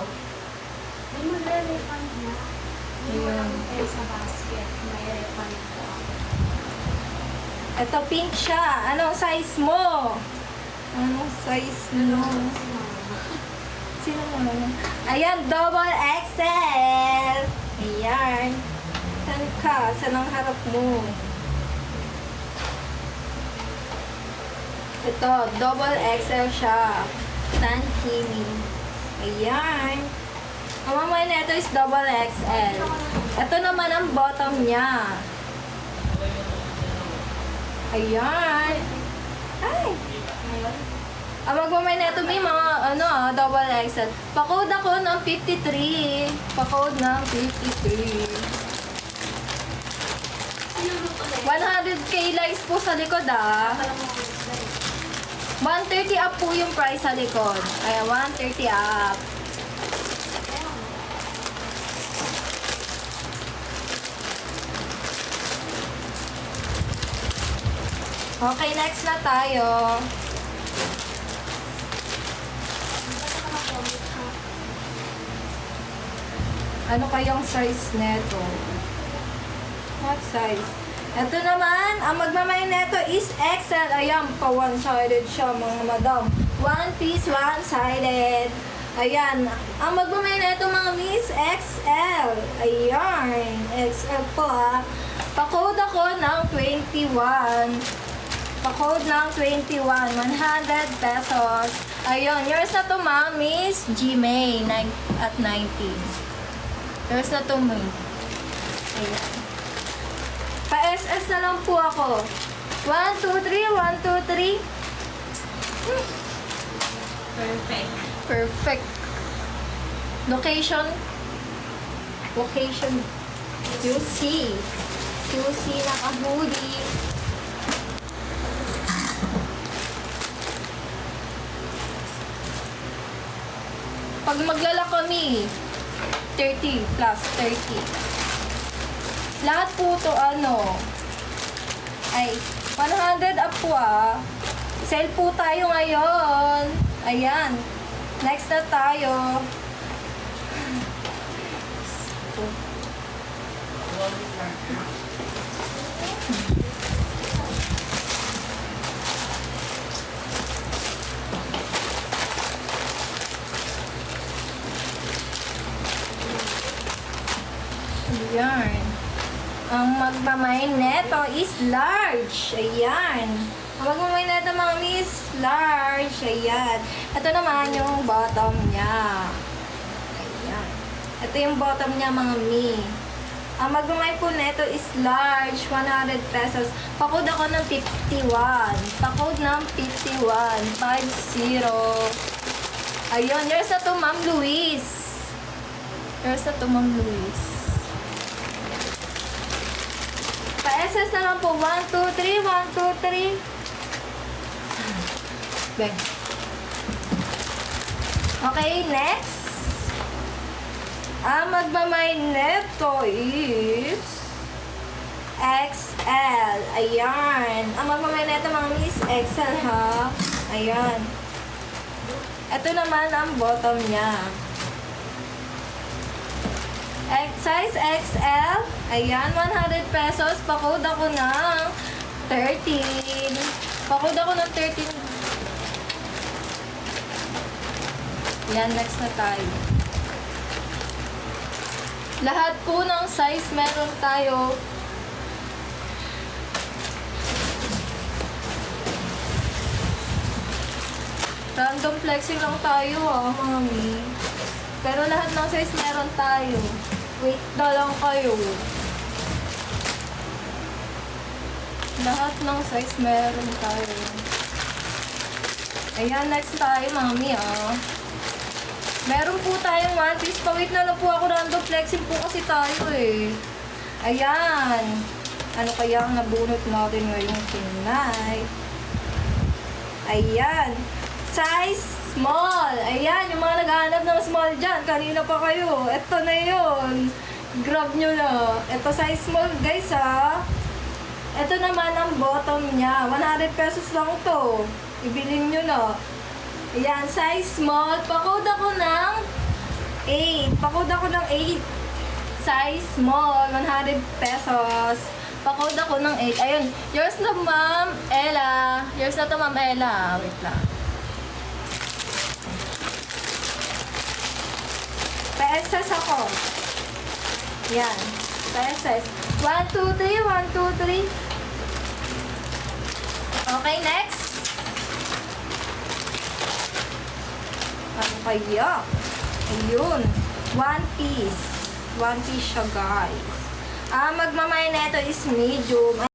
May magre-refund na. Hindi mo lang kayo sa basket. May refund po ako. Ito pink siya. Anong size mo? Anong size mo? Sino mo? Ayan, double XL. Ayan. Saan ka? Saan ang harap mo? Ito, double XL siya. Tankini. Ayan. Ang mamaya na ito is double XL. Ito naman ang bottom niya. Ayan. Ay. Ang magmamay na ito may mga double XL. Pa-code ako ng 53. Pa-code ng 53. 100k likes po sa likod 130 up po yung price sa likod. Ayan, 130 up. Okay, next na tayo. Ano kayang size neto? What size? Ito naman, ang magmamay neto is XL. Ayan, pa one-sided siya mga madam. One piece, one-sided. Ayan, ang magmamay neto mga miss, XL. Ayan, XL po Pa-code ako ng 21. Pa-code ng 21, 100 pesos. Ayun, yours na to ma'am, Miss Gmay at 19. Yours na to ma'am. Ayan. Pa-SS na lang po ako. 1, 2, 3, 1, 2, 3. Perfect. Perfect. Location. QC. QC naka-hoodie. Pag maglala kami, 30 plus 30. Lahat po to ay 100 up po Sale po tayo ngayon. Ayan. Next na tayo. Ayan. Ang magmamay neto is large. Ayan. Ang magmamay neto mga miss, large. Ayan. Ito naman yung bottom niya. Ayan. Ito yung bottom niya mga mi. Ang magmamay po neto is large, 100 pesos. Pa-code ako ng 51. Pa-code ng 51. 50. Ayun. Yours na to Ma'am Luis. Yours na to Ma'am Luis. Pa-SS na lang po. 1, 2, 3. 1, 2, 3. Bang. Okay, next. Ang magmamay neto is XL. Ayan. Ang magmamay neto mga miss, XL ha. Ayan. Ito naman ang bottom niya. Size XL. Ayan, 100 pesos. Pa-code ako ng 13. Pa-code ako ng 13. Yan, next na tayo. Lahat po ng size meron tayo. Random flexing lang tayo mami. Pero lahat ng size meron tayo. Wait na lang kayo. Lahat ng size meron tayo. Ayan, next tayo, mami, Meron po tayong one piece. Pa-wait na lang po ako. Random flexing po kasi tayo, Ayan. Ano kaya ang nabunot natin ngayong tonight? Ayan. Size small. Ayan, yung mga naghahanap ng small dyan. Kanina pa kayo. Ito na yun. Grab nyo na. Ito size small, guys, Ito naman ang bottom niya. 100 pesos lang to. Ibilin nyo na. Ayan, size small. Pa-code ako ng 8. Pa-code ako ng 8. Size small, 100 pesos. Pa-code ako ng 8. Ayun, yours na Ma'am Ella. Yours na to Ma'am Ella. Wait lang. PSS ako. Yan. PSS. 1, 2, 3. 1, 2, 3. Okay, next. Ano kaya? Ayun. One piece. One piece siya, guys. Magmamay na ito is medium.